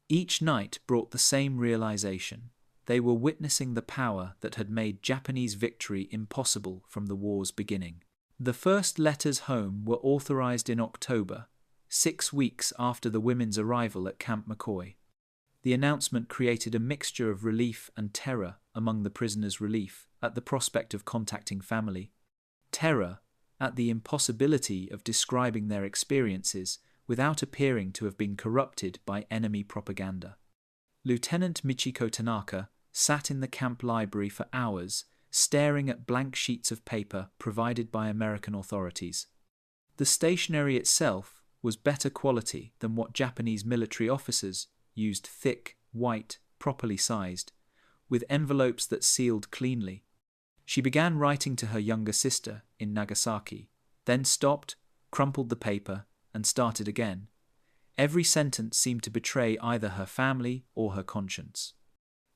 Each night brought the same realization. They were witnessing the power that had made Japanese victory impossible from the war's beginning. The first letters home were authorized in October, 6 weeks after the women's arrival at Camp McCoy. The announcement created a mixture of relief and terror among the prisoners' relief at the prospect of contacting family, terror at the impossibility of describing their experiences without appearing to have been corrupted by enemy propaganda. Lieutenant Michiko Tanaka sat in the camp library for hours, staring at blank sheets of paper provided by American authorities. The stationery itself was better quality than what Japanese military officers used, thick, white, properly sized, with envelopes that sealed cleanly. She began writing to her younger sister in Nagasaki, then stopped, crumpled the paper, and started again. Every sentence seemed to betray either her family or her conscience.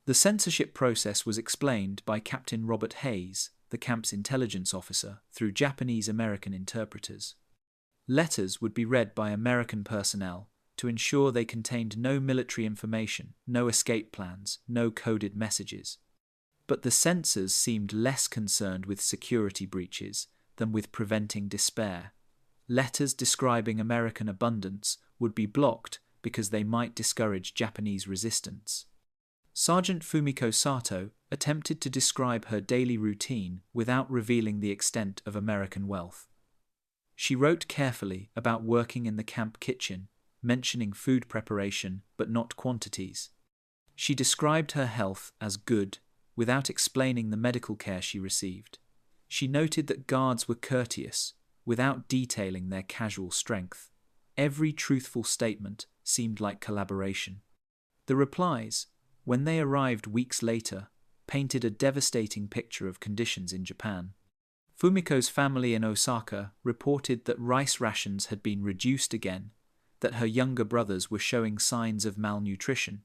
The censorship process was explained by Captain Robert Hayes, the camp's intelligence officer, through Japanese-American interpreters. Letters would be read by American personnel to ensure they contained no military information, no escape plans, no coded messages. But the censors seemed less concerned with security breaches than with preventing despair. Letters describing American abundance would be blocked because they might discourage Japanese resistance. Sergeant Fumiko Sato attempted to describe her daily routine without revealing the extent of American wealth. She wrote carefully about working in the camp kitchen, mentioning food preparation but not quantities. She described her health as good, without explaining the medical care she received. She noted that guards were courteous, without detailing their casual strength. Every truthful statement seemed like collaboration. The replies, when they arrived weeks later, painted a devastating picture of conditions in Japan. Fumiko's family in Osaka reported that rice rations had been reduced again, that her younger brothers were showing signs of malnutrition,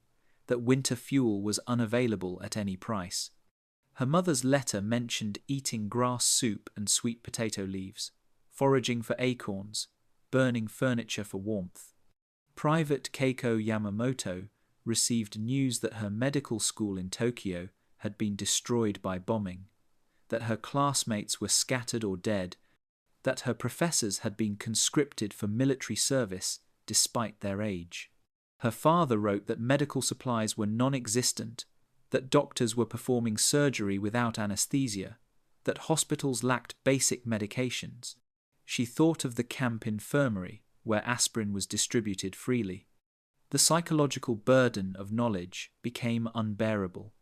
that winter fuel was unavailable at any price. Her mother's letter mentioned eating grass soup and sweet potato leaves, foraging for acorns, burning furniture for warmth. Private Keiko Yamamoto received news that her medical school in Tokyo had been destroyed by bombing, that her classmates were scattered or dead, that her professors had been conscripted for military service despite their age. Her father wrote that medical supplies were non-existent, that doctors were performing surgery without anesthesia, that hospitals lacked basic medications. She thought of the camp infirmary, where aspirin was distributed freely. The psychological burden of knowledge became unbearable.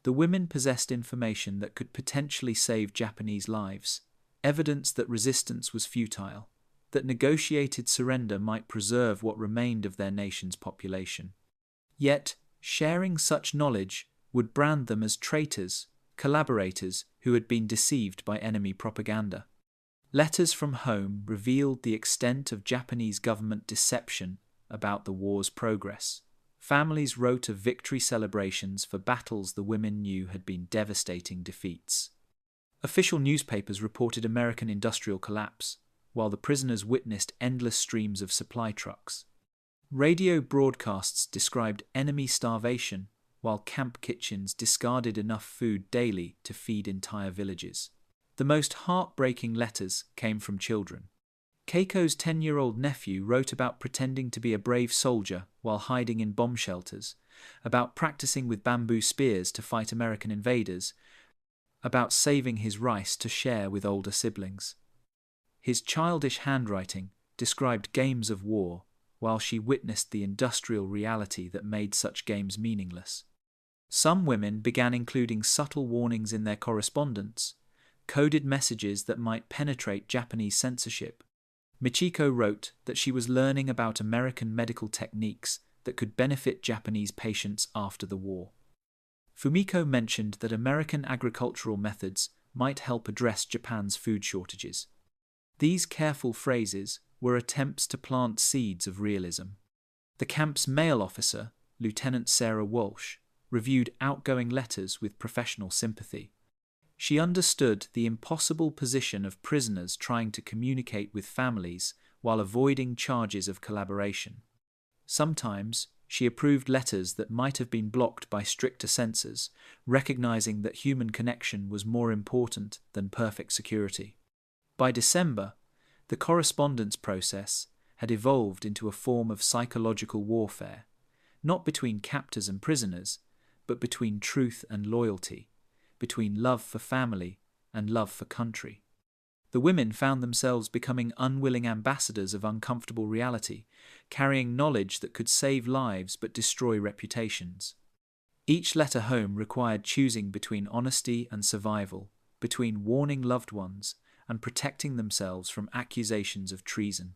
The women possessed information that could potentially save Japanese lives, evidence that resistance was futile, that negotiated surrender might preserve what remained of their nation's population. Yet, sharing such knowledge would brand them as traitors, collaborators who had been deceived by enemy propaganda. Letters from home revealed the extent of Japanese government deception about the war's progress. Families wrote of victory celebrations for battles the women knew had been devastating defeats. Official newspapers reported American industrial collapse, while the prisoners witnessed endless streams of supply trucks. Radio broadcasts described enemy starvation, while camp kitchens discarded enough food daily to feed entire villages. The most heartbreaking letters came from children. Keiko's 10-year-old nephew wrote about pretending to be a brave soldier while hiding in bomb shelters, about practicing with bamboo spears to fight American invaders, about saving his rice to share with older siblings. His childish handwriting described games of war, while she witnessed the industrial reality that made such games meaningless. Some women began including subtle warnings in their correspondence, coded messages that might penetrate Japanese censorship. Michiko wrote that she was learning about American medical techniques that could benefit Japanese patients after the war. Fumiko mentioned that American agricultural methods might help address Japan's food shortages. These careful phrases were attempts to plant seeds of realism. The camp's male officer, Lieutenant Sarah Walsh, reviewed outgoing letters with professional sympathy. She understood the impossible position of prisoners trying to communicate with families while avoiding charges of collaboration. Sometimes, she approved letters that might have been blocked by stricter censors, recognizing that human connection was more important than perfect security. By December, the correspondence process had evolved into a form of psychological warfare, not between captors and prisoners, but between truth and loyalty, between love for family and love for country. The women found themselves becoming unwilling ambassadors of uncomfortable reality, carrying knowledge that could save lives but destroy reputations. Each letter home required choosing between honesty and survival, between warning loved ones and protecting themselves from accusations of treason.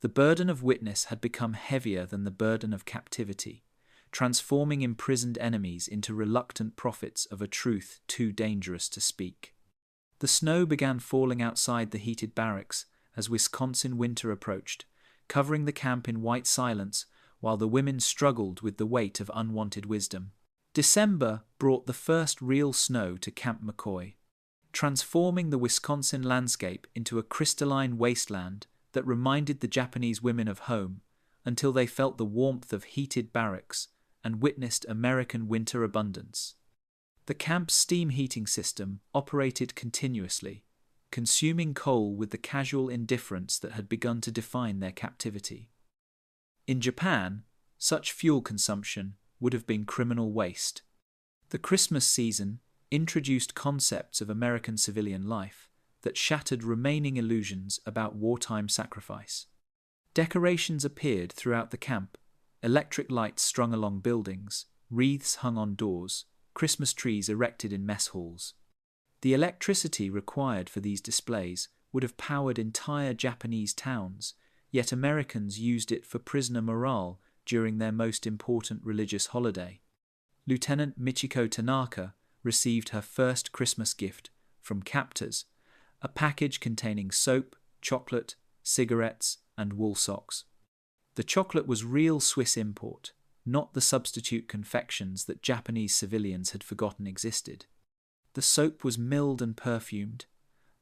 The burden of witness had become heavier than the burden of captivity, transforming imprisoned enemies into reluctant prophets of a truth too dangerous to speak. The snow began falling outside the heated barracks as Wisconsin winter approached, covering the camp in white silence while the women struggled with the weight of unwanted wisdom. December brought the first real snow to Camp McCoy, transforming the Wisconsin landscape into a crystalline wasteland that reminded the Japanese women of home until they felt the warmth of heated barracks and witnessed American winter abundance. The camp's steam heating system operated continuously, consuming coal with the casual indifference that had begun to define their captivity. In Japan, such fuel consumption would have been criminal waste. The Christmas season introduced concepts of American civilian life that shattered remaining illusions about wartime sacrifice. Decorations appeared throughout the camp, electric lights strung along buildings, wreaths hung on doors, Christmas trees erected in mess halls. The electricity required for these displays would have powered entire Japanese towns, yet Americans used it for prisoner morale during their most important religious holiday. Lieutenant Michiko Tanaka received her first Christmas gift from captors, a package containing soap, chocolate, cigarettes, and wool socks. The chocolate was real Swiss import, not the substitute confections that Japanese civilians had forgotten existed. The soap was milled and perfumed,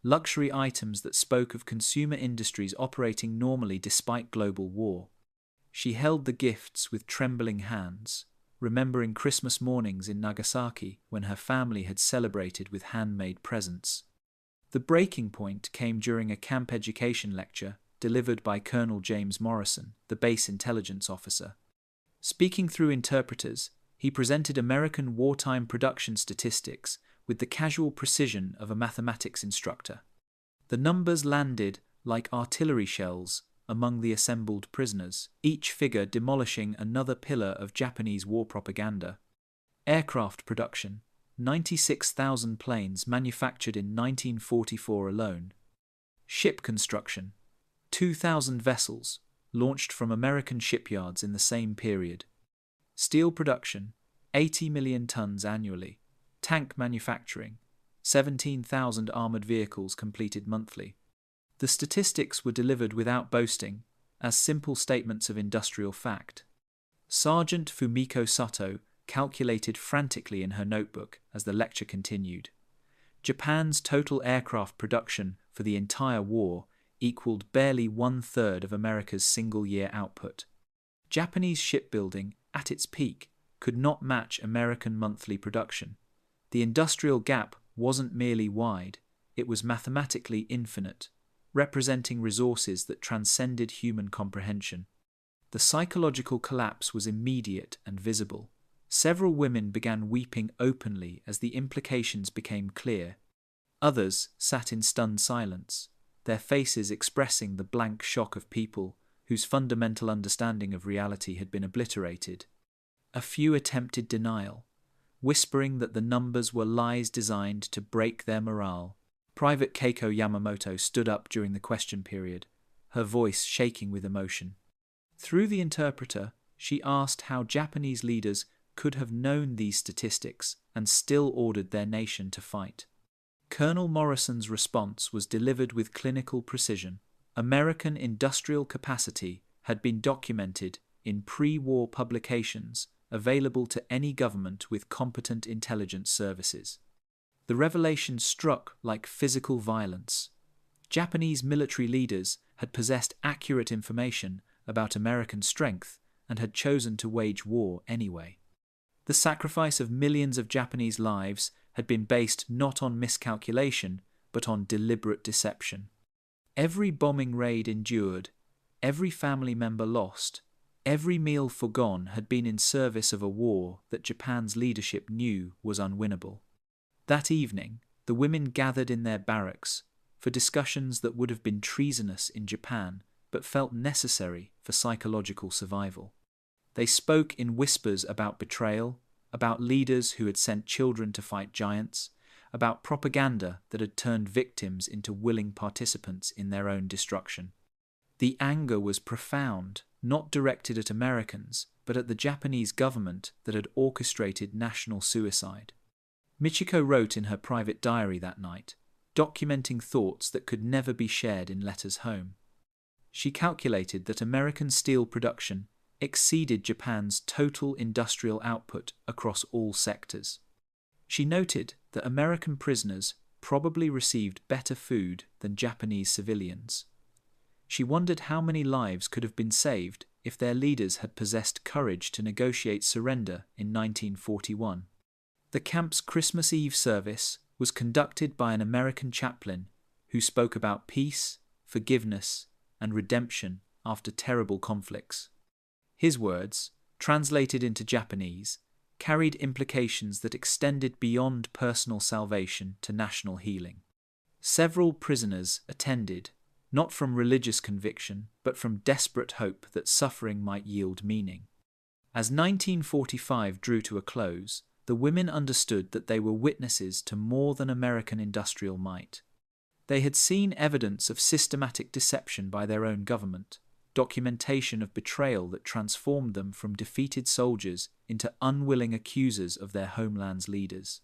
luxury items that spoke of consumer industries operating normally despite global war. She held the gifts with trembling hands, remembering Christmas mornings in Nagasaki when her family had celebrated with handmade presents. The breaking point came during a camp education lecture delivered by Colonel James Morrison, the base intelligence officer. Speaking through interpreters, he presented American wartime production statistics with the casual precision of a mathematics instructor. The numbers landed like artillery shells among the assembled prisoners, each figure demolishing another pillar of Japanese war propaganda. Aircraft production: 96,000 planes manufactured in 1944 alone. Ship construction: 2,000 vessels launched from American shipyards in the same period. Steel production: 80 million tons annually. Tank manufacturing: 17,000 armored vehicles completed monthly. The statistics were delivered without boasting, as simple statements of industrial fact. Sergeant Fumiko Sato calculated frantically in her notebook as the lecture continued. Japan's total aircraft production for the entire war equaled barely 1/3 of America's single-year output. Japanese shipbuilding, at its peak, could not match American monthly production. The industrial gap wasn't merely wide, it was mathematically infinite, representing resources that transcended human comprehension. The psychological collapse was immediate and visible. Several women began weeping openly as the implications became clear. Others sat in stunned silence, their faces expressing the blank shock of people whose fundamental understanding of reality had been obliterated. A few attempted denial, whispering that the numbers were lies designed to break their morale. Private Keiko Yamamoto stood up during the question period, her voice shaking with emotion. Through the interpreter, she asked how Japanese leaders could have known these statistics and still ordered their nation to fight. Colonel Morrison's response was delivered with clinical precision. American industrial capacity had been documented in pre-war publications available to any government with competent intelligence services. The revelation struck like physical violence. Japanese military leaders had possessed accurate information about American strength and had chosen to wage war anyway. The sacrifice of millions of Japanese lives had been based not on miscalculation, but on deliberate deception. Every bombing raid endured, every family member lost, every meal forgone had been in service of a war that Japan's leadership knew was unwinnable. That evening, the women gathered in their barracks for discussions that would have been treasonous in Japan, but felt necessary for psychological survival. They spoke in whispers about betrayal, about leaders who had sent children to fight giants, about propaganda that had turned victims into willing participants in their own destruction. The anger was profound, not directed at Americans, but at the Japanese government that had orchestrated national suicide. Michiko wrote in her private diary that night, documenting thoughts that could never be shared in letters home. She calculated that American steel production exceeded Japan's total industrial output across all sectors. She noted that American prisoners probably received better food than Japanese civilians. She wondered how many lives could have been saved if their leaders had possessed courage to negotiate surrender in 1941. The camp's Christmas Eve service was conducted by an American chaplain who spoke about peace, forgiveness, and redemption after terrible conflicts. His words, translated into Japanese, carried implications that extended beyond personal salvation to national healing. Several prisoners attended, not from religious conviction, but from desperate hope that suffering might yield meaning. As 1945 drew to a close, the women understood that they were witnesses to more than American industrial might. They had seen evidence of systematic deception by their own government, documentation of betrayal that transformed them from defeated soldiers into unwilling accusers of their homeland's leaders.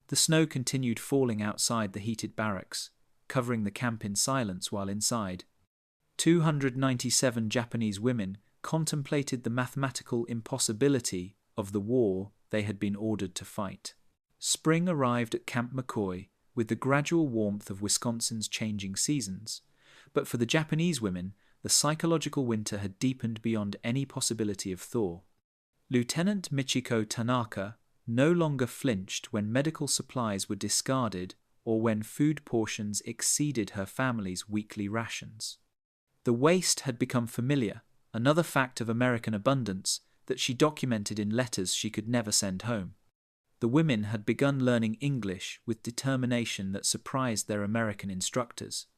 The snow continued falling outside the heated barracks, covering the camp in silence while inside. 297 Japanese women contemplated the mathematical impossibility of the war they had been ordered to fight. Spring arrived at Camp McCoy with the gradual warmth of Wisconsin's changing seasons, but for the Japanese women, the psychological winter had deepened beyond any possibility of thaw. Lieutenant Michiko Tanaka no longer flinched when medical supplies were discarded or when food portions exceeded her family's weekly rations. The waste had become familiar, another fact of American abundance that she documented in letters she could never send home. The women had begun learning English with determination that surprised their American instructors.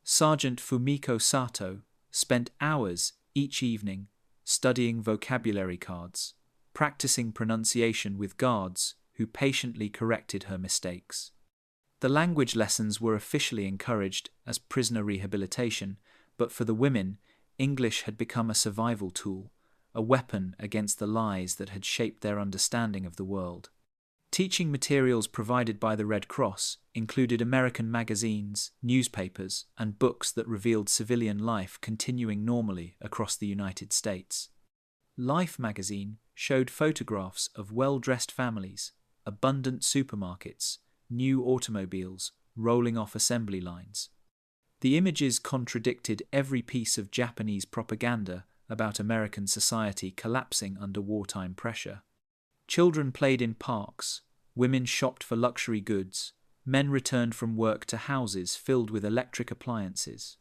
Sergeant Fumiko Sato spent hours each evening studying vocabulary cards, practicing pronunciation with guards who patiently corrected her mistakes. The language lessons were officially encouraged as prisoner rehabilitation, but for the women, English had become a survival tool, a weapon against the lies that had shaped their understanding of the world. Teaching materials provided by the Red Cross included American magazines, newspapers, and books that revealed civilian life continuing normally across the United States. Life magazine showed photographs of well-dressed families, abundant supermarkets, new automobiles rolling off assembly lines. The images contradicted every piece of Japanese propaganda about American society collapsing under wartime pressure. Children played in parks, women shopped for luxury goods, men returned from work to houses filled with electric appliances.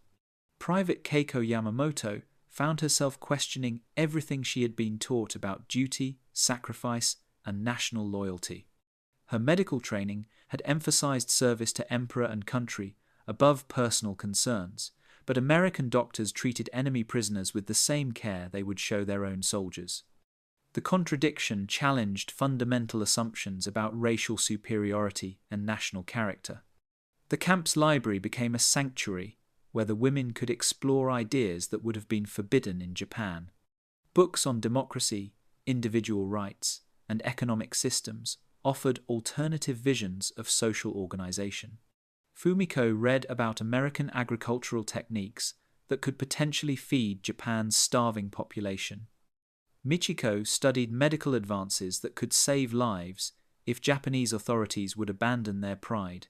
Private Keiko Yamamoto found herself questioning everything she had been taught about duty, sacrifice, and national loyalty. Her medical training had emphasized service to emperor and country above personal concerns, but American doctors treated enemy prisoners with the same care they would show their own soldiers. The contradiction challenged fundamental assumptions about racial superiority and national character. The camp's library became a sanctuary where the women could explore ideas that would have been forbidden in Japan. Books on democracy, individual rights, and economic systems offered alternative visions of social organization. Fumiko read about American agricultural techniques that could potentially feed Japan's starving population. Michiko studied medical advances that could save lives if Japanese authorities would abandon their pride.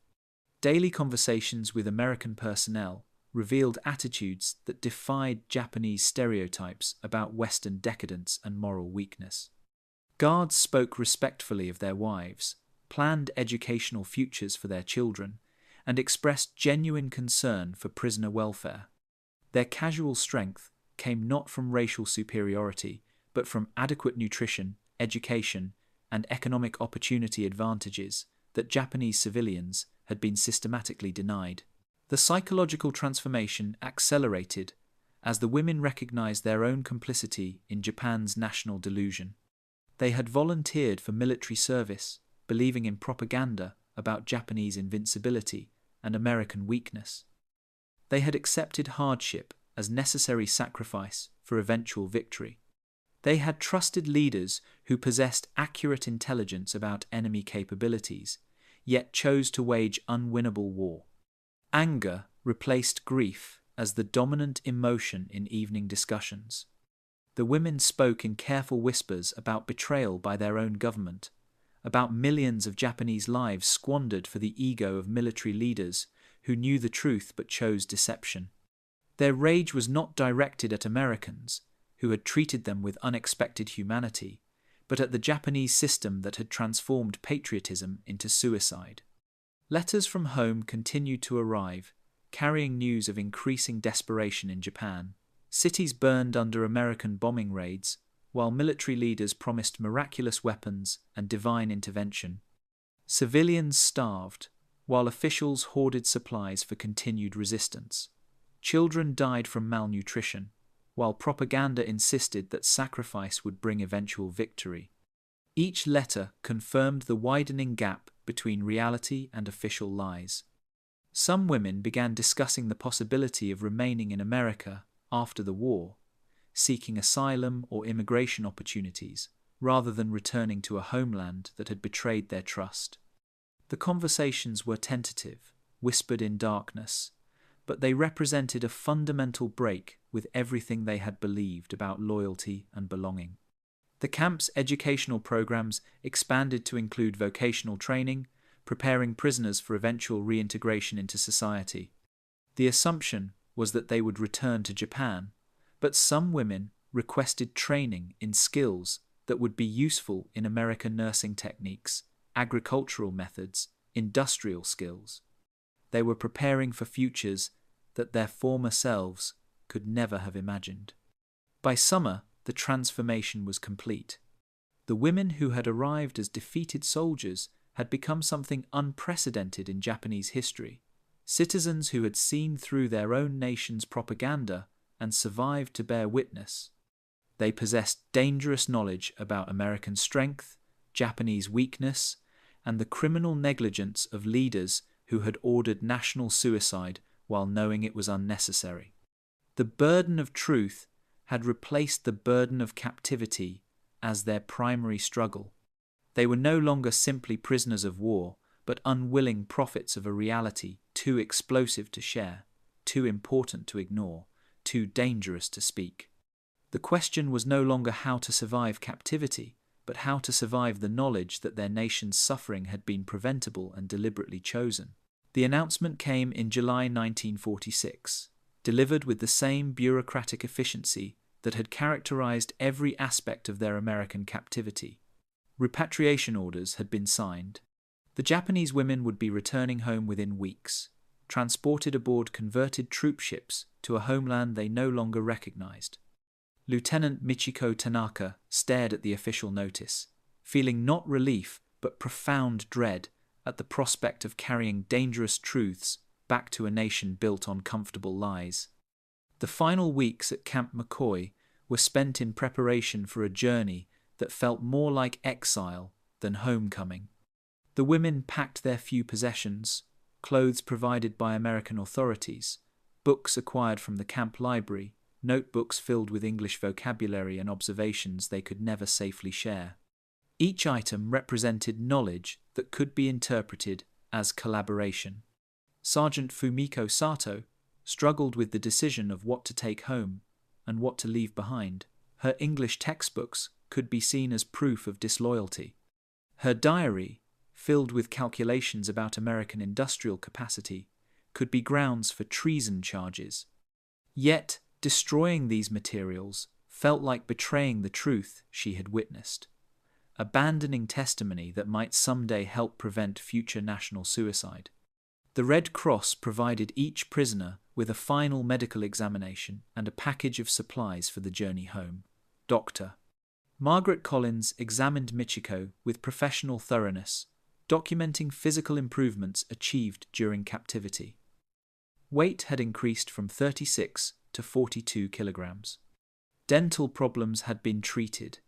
Daily conversations with American personnel revealed attitudes that defied Japanese stereotypes about Western decadence and moral weakness. Guards spoke respectfully of their wives, planned educational futures for their children, and expressed genuine concern for prisoner welfare. Their casual strength came not from racial superiority, but from adequate nutrition, education, and economic opportunity advantages that Japanese civilians had been systematically denied. The psychological transformation accelerated as the women recognized their own complicity in Japan's national delusion. They had volunteered for military service, believing in propaganda about Japanese invincibility and American weakness. They had accepted hardship as necessary sacrifice for eventual victory. They had trusted leaders who possessed accurate intelligence about enemy capabilities, yet chose to wage unwinnable war. Anger replaced grief as the dominant emotion in evening discussions. The women spoke in careful whispers about betrayal by their own government, about millions of Japanese lives squandered for the ego of military leaders who knew the truth but chose deception. Their rage was not directed at Americans, who had treated them with unexpected humanity, but at the Japanese system that had transformed patriotism into suicide. Letters from home continued to arrive, carrying news of increasing desperation in Japan. Cities burned under American bombing raids, while military leaders promised miraculous weapons and divine intervention. Civilians starved, while officials hoarded supplies for continued resistance. Children died from malnutrition, while propaganda insisted that sacrifice would bring eventual victory. Each letter confirmed the widening gap between reality and official lies. Some women began discussing the possibility of remaining in America after the war, seeking asylum or immigration opportunities, rather than returning to a homeland that had betrayed their trust. The conversations were tentative, whispered in darkness, but they represented a fundamental break with everything they had believed about loyalty and belonging. The camp's educational programs expanded to include vocational training, preparing prisoners for eventual reintegration into society. The assumption was that they would return to Japan, but some women requested training in skills that would be useful in American nursing techniques, agricultural methods, industrial skills. They were preparing for futures that their former selves could never have imagined. By summer, the transformation was complete. The women who had arrived as defeated soldiers had become something unprecedented in Japanese history, citizens who had seen through their own nation's propaganda and survived to bear witness. They possessed dangerous knowledge about American strength, Japanese weakness, and the criminal negligence of leaders who had ordered national suicide while knowing it was unnecessary. The burden of truth had replaced the burden of captivity as their primary struggle. They were no longer simply prisoners of war, but unwilling prophets of a reality too explosive to share, too important to ignore, too dangerous to speak. The question was no longer how to survive captivity, but how to survive the knowledge that their nation's suffering had been preventable and deliberately chosen. The announcement came in July 1946, delivered with the same bureaucratic efficiency that had characterized every aspect of their American captivity. Repatriation orders had been signed. The Japanese women would be returning home within weeks, transported aboard converted troop ships to a homeland they no longer recognized. Lieutenant Michiko Tanaka stared at the official notice, feeling not relief but profound dread at the prospect of carrying dangerous truths back to a nation built on comfortable lies. The final weeks at Camp McCoy were spent in preparation for a journey that felt more like exile than homecoming. The women packed their few possessions, clothes provided by American authorities, books acquired from the camp library, notebooks filled with English vocabulary and observations they could never safely share. Each item represented knowledge that could be interpreted as collaboration. Sergeant Fumiko Sato struggled with the decision of what to take home and what to leave behind. Her English textbooks could be seen as proof of disloyalty. Her diary, filled with calculations about American industrial capacity, could be grounds for treason charges. Yet, destroying these materials felt like betraying the truth she had witnessed, abandoning testimony that might someday help prevent future national suicide. The Red Cross provided each prisoner with a final medical examination and a package of supplies for the journey home. Dr. Margaret Collins examined Michiko with professional thoroughness, documenting physical improvements achieved during captivity. Weight had increased from 36 to 42 kilograms. Dental problems had been treated.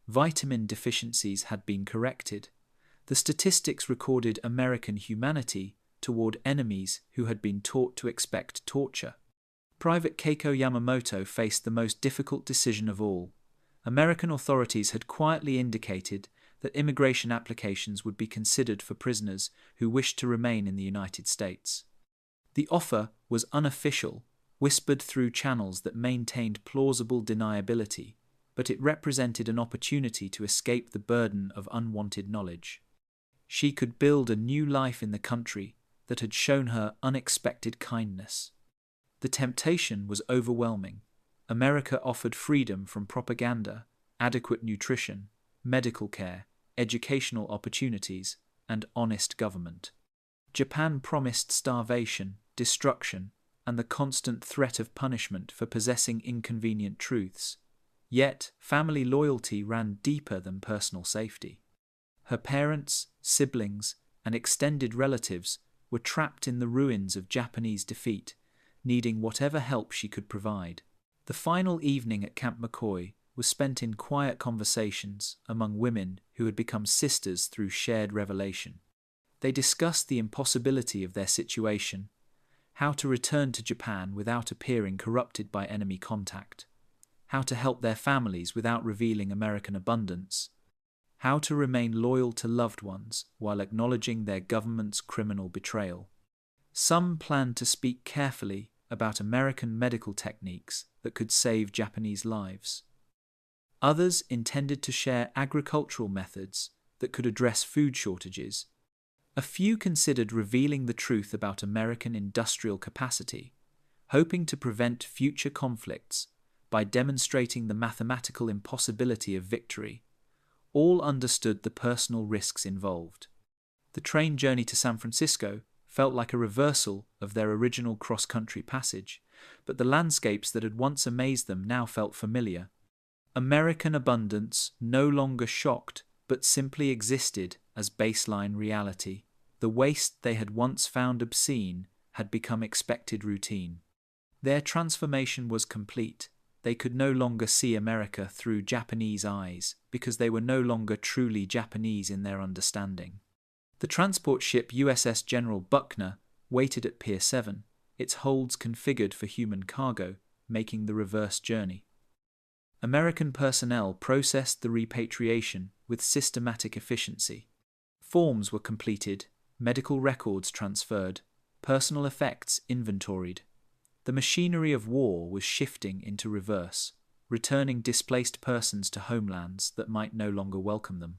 Vitamin deficiencies had been corrected. The statistics recorded American humanity toward enemies who had been taught to expect torture. Private Keiko Yamamoto faced the most difficult decision of all. American authorities had quietly indicated that immigration applications would be considered for prisoners who wished to remain in the United States. The offer was unofficial, whispered through channels that maintained plausible deniability, but it represented an opportunity to escape the burden of unwanted knowledge. She could build a new life in the country that had shown her unexpected kindness. The temptation was overwhelming. America offered freedom from propaganda, adequate nutrition, medical care, educational opportunities, and honest government. Japan promised starvation, destruction, and the constant threat of punishment for possessing inconvenient truths. Yet, family loyalty ran deeper than personal safety. Her parents, siblings, and extended relatives were trapped in the ruins of Japanese defeat, needing whatever help she could provide. The final evening at Camp McCoy was spent in quiet conversations among women who had become sisters through shared revelation. They discussed the impossibility of their situation, how to return to Japan without appearing corrupted by enemy contact, how to help their families without revealing American abundance, how to remain loyal to loved ones while acknowledging their government's criminal betrayal. Some planned to speak carefully about American medical techniques that could save Japanese lives. Others intended to share agricultural methods that could address food shortages. A few considered revealing the truth about American industrial capacity, hoping to prevent future conflicts by demonstrating the mathematical impossibility of victory. All understood the personal risks involved. The train journey to San Francisco felt like a reversal of their original cross-country passage, but the landscapes that had once amazed them now felt familiar. American abundance no longer shocked, but simply existed as baseline reality. The waste they had once found obscene had become expected routine. Their transformation was complete. They could no longer see America through Japanese eyes, because they were no longer truly Japanese in their understanding. The transport ship USS General Buckner waited at Pier 7, its holds configured for human cargo, making the reverse journey. American personnel processed the repatriation with systematic efficiency. Forms were completed, medical records transferred, personal effects inventoried. The machinery of war was shifting into reverse, returning displaced persons to homelands that might no longer welcome them.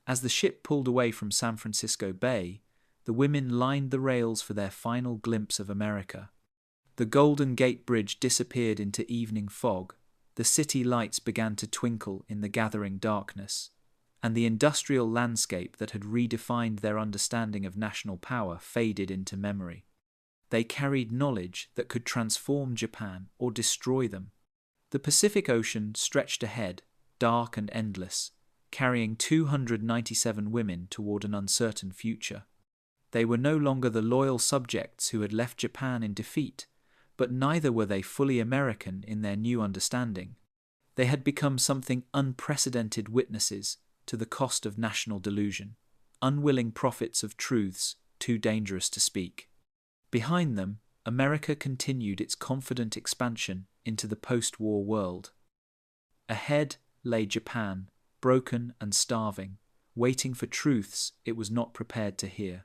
As the ship pulled away from San Francisco Bay, the women lined the rails for their final glimpse of America. The Golden Gate Bridge disappeared into evening fog, the city lights began to twinkle in the gathering darkness, and the industrial landscape that had redefined their understanding of national power faded into memory. They carried knowledge that could transform Japan or destroy them. The Pacific Ocean stretched ahead, dark and endless, carrying 297 women toward an uncertain future. They were no longer the loyal subjects who had left Japan in defeat, but neither were they fully American in their new understanding. They had become something unprecedented witnesses to the cost of national delusion, unwilling prophets of truths too dangerous to speak. Behind them, America continued its confident expansion into the post-war world. Ahead lay Japan, broken and starving, waiting for truths it was not prepared to hear.